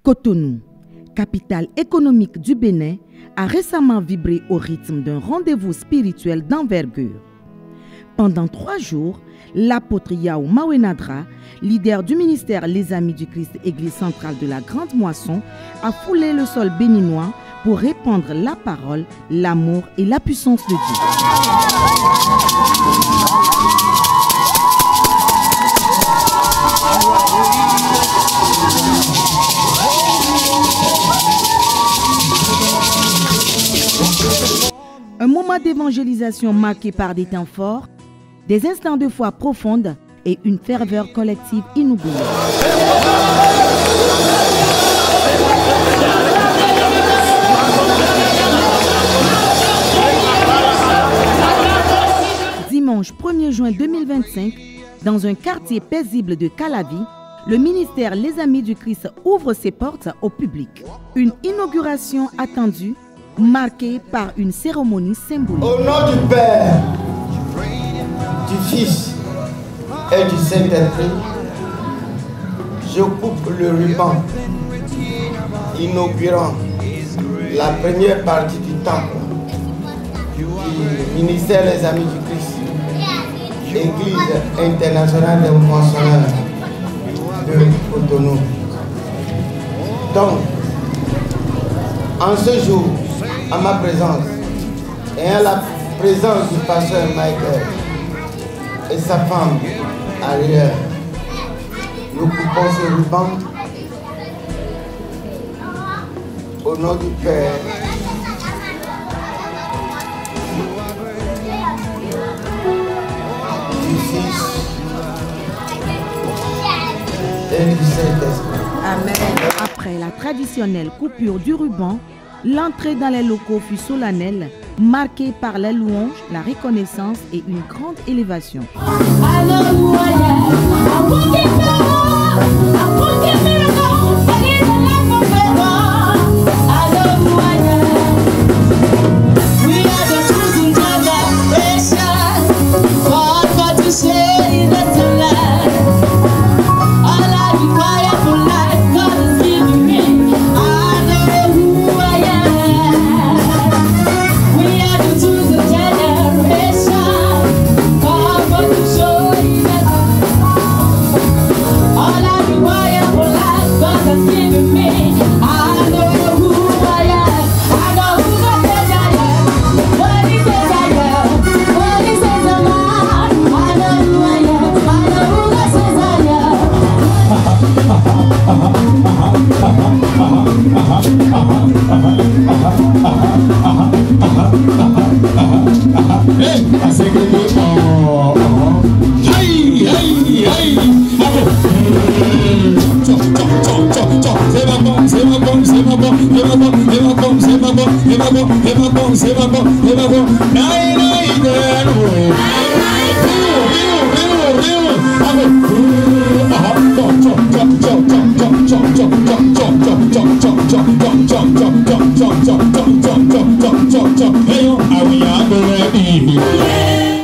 Cotonou, capitale économique du Bénin, a récemment vibré au rythme d'un rendez-vous spirituel d'envergure. Pendant 3 jours, l'apôtre Yao Mawenadra, leader du ministère Les Amis du Christ, Église centrale de la Grande Moisson, a foulé le sol béninois pour répandre la parole, l'amour et la puissance de Dieu. Un moment d'évangélisation marqué par des temps forts, des instants de foi profonde et une ferveur collective inoubliable. Dimanche 1er juin 2025, dans un quartier paisible de Calavi, le ministère Les Amis du Christ ouvre ses portes au public. Une inauguration attendue, marquée par une cérémonie symbolique. Au nom du Père, du Fils et du Saint-Esprit, je coupe le ruban inaugurant la première partie du temple du ministère Les Amis du Christ, Église internationale des moissonneurs de Cotonou. Donc, en ce jour, à ma présence et à la présence du pasteur Michael et sa femme Ariel, nous coupons ce ruban au nom du Père, du Fils et du Saint-Esprit. Amen. Après la traditionnelle coupure du ruban, l'entrée dans les locaux fut solennelle, marquée par les louanges, la reconnaissance et une grande élévation.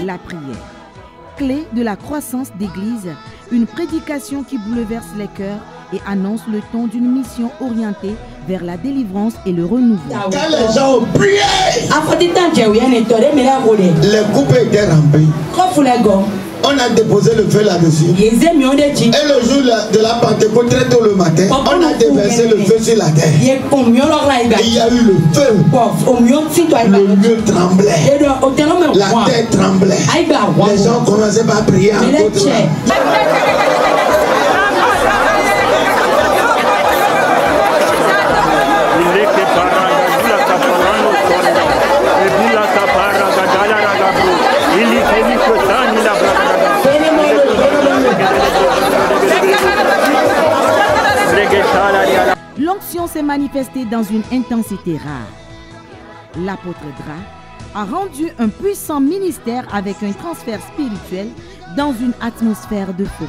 La prière, clé de la croissance d'église, une prédication qui bouleverse les cœurs et annonce le ton d'une mission orientée vers la délivrance et le renouveau. Quand les gens ont prié, les coupes étaient remplies. On a déposé le feu là-dessus. Et le jour de la Pentecôte, très tôt le matin, on a déversé le feu sur la terre. Et il y a eu le feu. Le lieu tremblait. La terre tremblait. Les gens commençaient par prier en d'autres langues. L'onction s'est manifestée dans une intensité rare. L'apôtre Dra a rendu un puissant ministère avec un transfert spirituel dans une atmosphère de feu.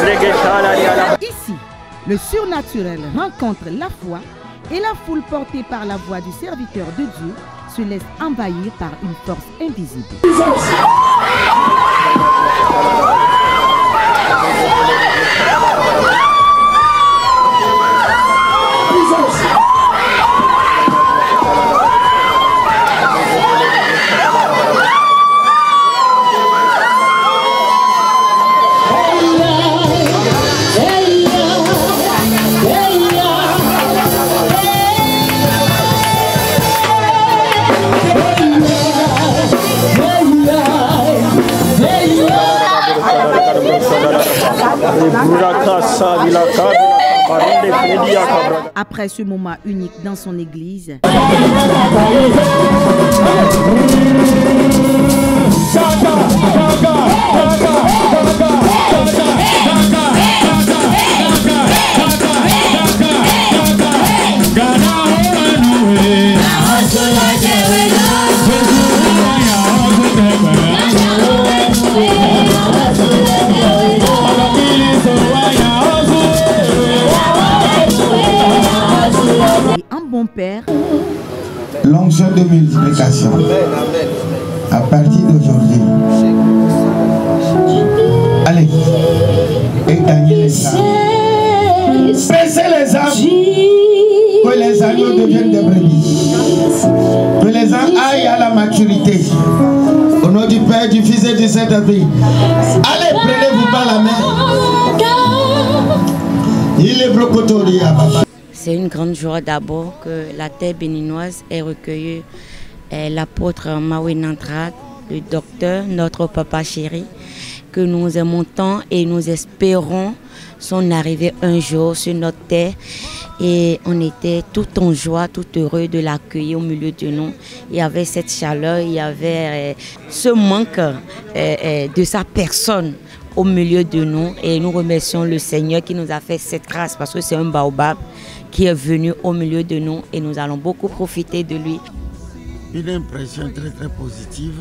Reggae Le surnaturel rencontre la foi et la foule portée par la voix du serviteur de Dieu se laisse envahir par une force invisible. Après ce moment unique dans son église, bon père, l'onction de multiplication à partir d'aujourd'hui. Allez, éteignez les âmes, pressez les âmes, que les agneaux deviennent des brebis, que les âmes aillent à la maturité. Au nom du Père, du Fils et du Saint-Esprit. Allez, prenez-vous par la main. Il est blocotori à papa. C'est une grande joie d'abord que la terre béninoise ait recueilli l'apôtre Mawenandrad, le docteur, notre papa chéri, que nous aimons tant et nous espérons son arrivée un jour sur notre terre. Et on était tout en joie, tout heureux de l'accueillir au milieu de nous. Il y avait cette chaleur, il y avait ce manque de sa personne au milieu de nous. Et nous remercions le Seigneur qui nous a fait cette grâce parce que c'est un baobab qui est venu au milieu de nous et nous allons beaucoup profiter de lui. Une impression très très positive.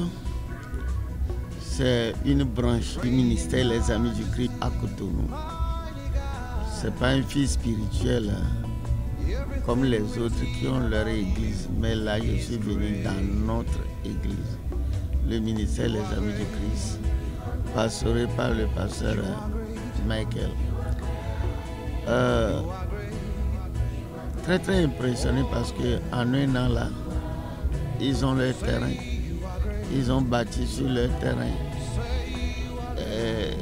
C'est une branche du ministère Les Amis du Christ à Cotonou. C'est pas une fille spirituelle comme les autres qui ont leur église, mais là je suis venu dans notre église, le ministère Les Amis du Christ, pastoré par le pasteur Michael. Très très impressionné parce qu'en un an là, ils ont leur terrain, ils ont bâti sur leur terrain.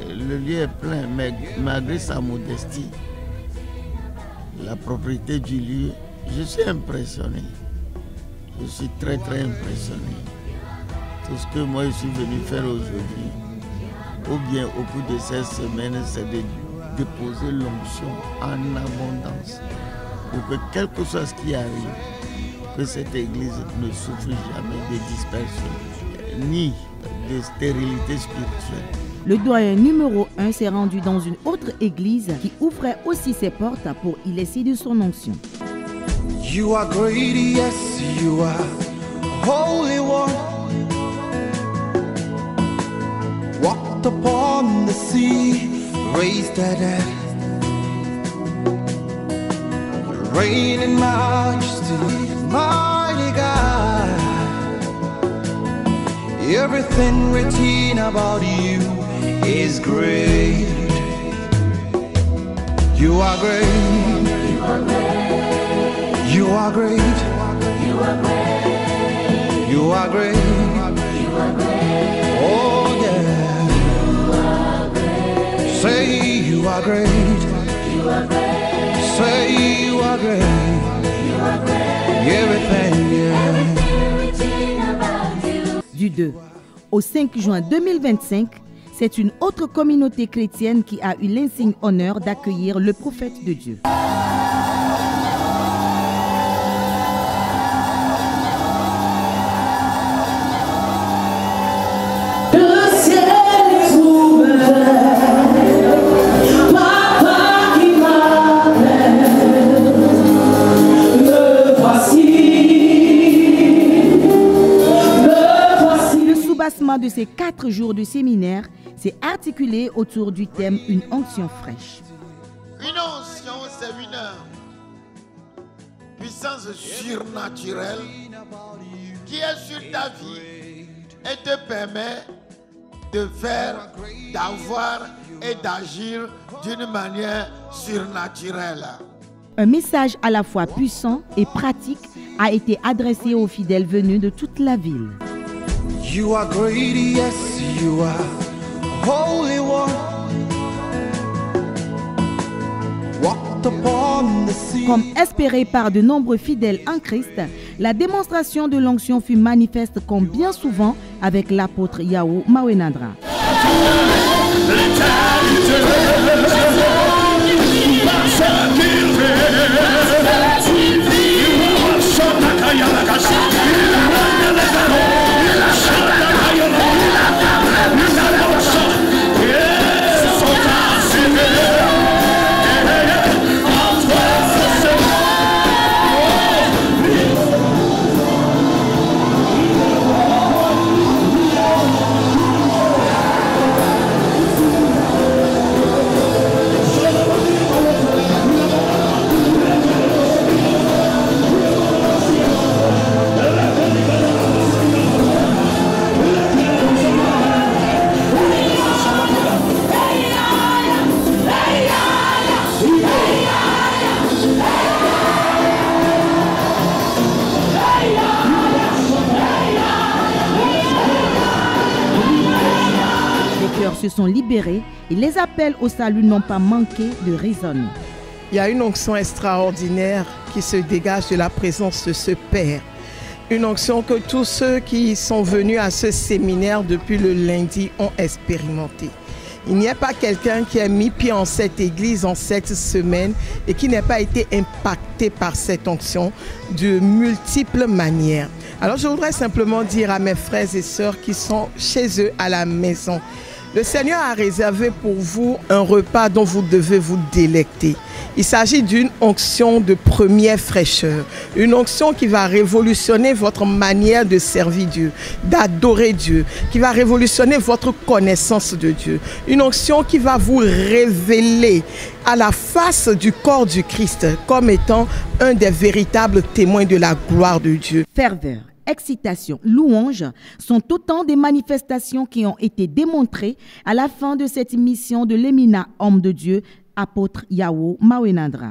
Le lieu est plein, mais malgré sa modestie, la propriété du lieu, je suis impressionné. Je suis très très impressionné. Tout ce que moi je suis venu faire aujourd'hui, ou bien au cours de cette semaine, c'est de déposer l'onction en abondance. Pour que quel que soit ce qui arrive, que cette église ne souffre jamais de dispersion, ni de stérilité spirituelle. Le doyen numéro 1 s'est rendu dans une autre église qui ouvrait aussi ses portes pour y laisser de son onction. You are great, yes, you are holy one. Walked upon the sea, raised the dead. Reign in majesty, mighty God. Everything written about you is great. You are great. You are great. You are great. You are great. You are great. Oh yeah. You are great. Say you are great. You are great. Say you are great. You are great. Everything, yeah. Du 2 au 5 juin 2025, c'est une autre communauté chrétienne qui a eu l'insigne honneur d'accueillir le prophète de Dieu. De ces 4 jours de séminaire s'est articulé autour du thème « Une onction fraîche ». Une onction, c'est c'est une puissance surnaturelle qui est sur ta vie et te permet de faire, d'avoir et d'agir d'une manière surnaturelle. Un message à la fois puissant et pratique a été adressé aux fidèles venus de toute la ville. You are great, yes, you are holy one. Walked upon the sea. Comme espéré par de nombreux fidèles en Christ, la démonstration de l'onction fut manifeste comme bien souvent avec l'apôtre Yao Mawenadra. Se sont libérés et les appels au salut n'ont pas manqué de résonner. Il y a une onction extraordinaire qui se dégage de la présence de ce Père. Une onction que tous ceux qui sont venus à ce séminaire depuis le lundi ont expérimenté. Il n'y a pas quelqu'un qui a mis pied en cette église en cette semaine et qui n'ait pas été impacté par cette onction de multiples manières. Alors je voudrais simplement dire à mes frères et sœurs qui sont chez eux à la maison, le Seigneur a réservé pour vous un repas dont vous devez vous délecter. Il s'agit d'une onction de première fraîcheur, une onction qui va révolutionner votre manière de servir Dieu, d'adorer Dieu, qui va révolutionner votre connaissance de Dieu. Une onction qui va vous révéler à la face du corps du Christ comme étant un des véritables témoins de la gloire de Dieu. Ferveur, excitation, louange sont autant des manifestations qui ont été démontrées à la fin de cette mission de l'éminent homme de Dieu, apôtre Yao Mawenadra.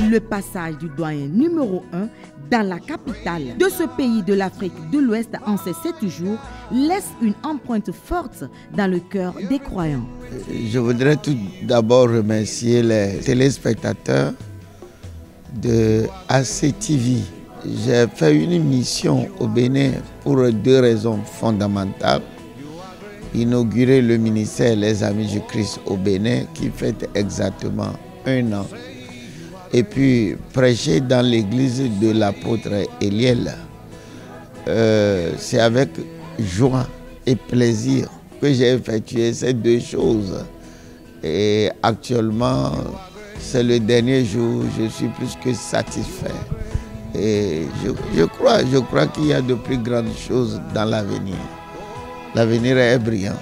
Le passage du doyen numéro 1 dans la capitale de ce pays de l'Afrique de l'Ouest en ces 7 jours laisse une empreinte forte dans le cœur des croyants. Je voudrais tout d'abord remercier les téléspectateurs de ACTV. J'ai fait une mission au Bénin pour 2 raisons fondamentales. Inaugurer le ministère Les Amis du Christ au Bénin qui fête exactement 1 an. Et puis prêcher dans l'église de l'apôtre Eliel. C'est avec joie et plaisir que j'ai effectué ces 2 choses. Et actuellement, c'est le dernier jour, je suis plus que satisfait. Et je crois qu'il y a de plus grandes choses dans l'avenir. L'avenir est brillant.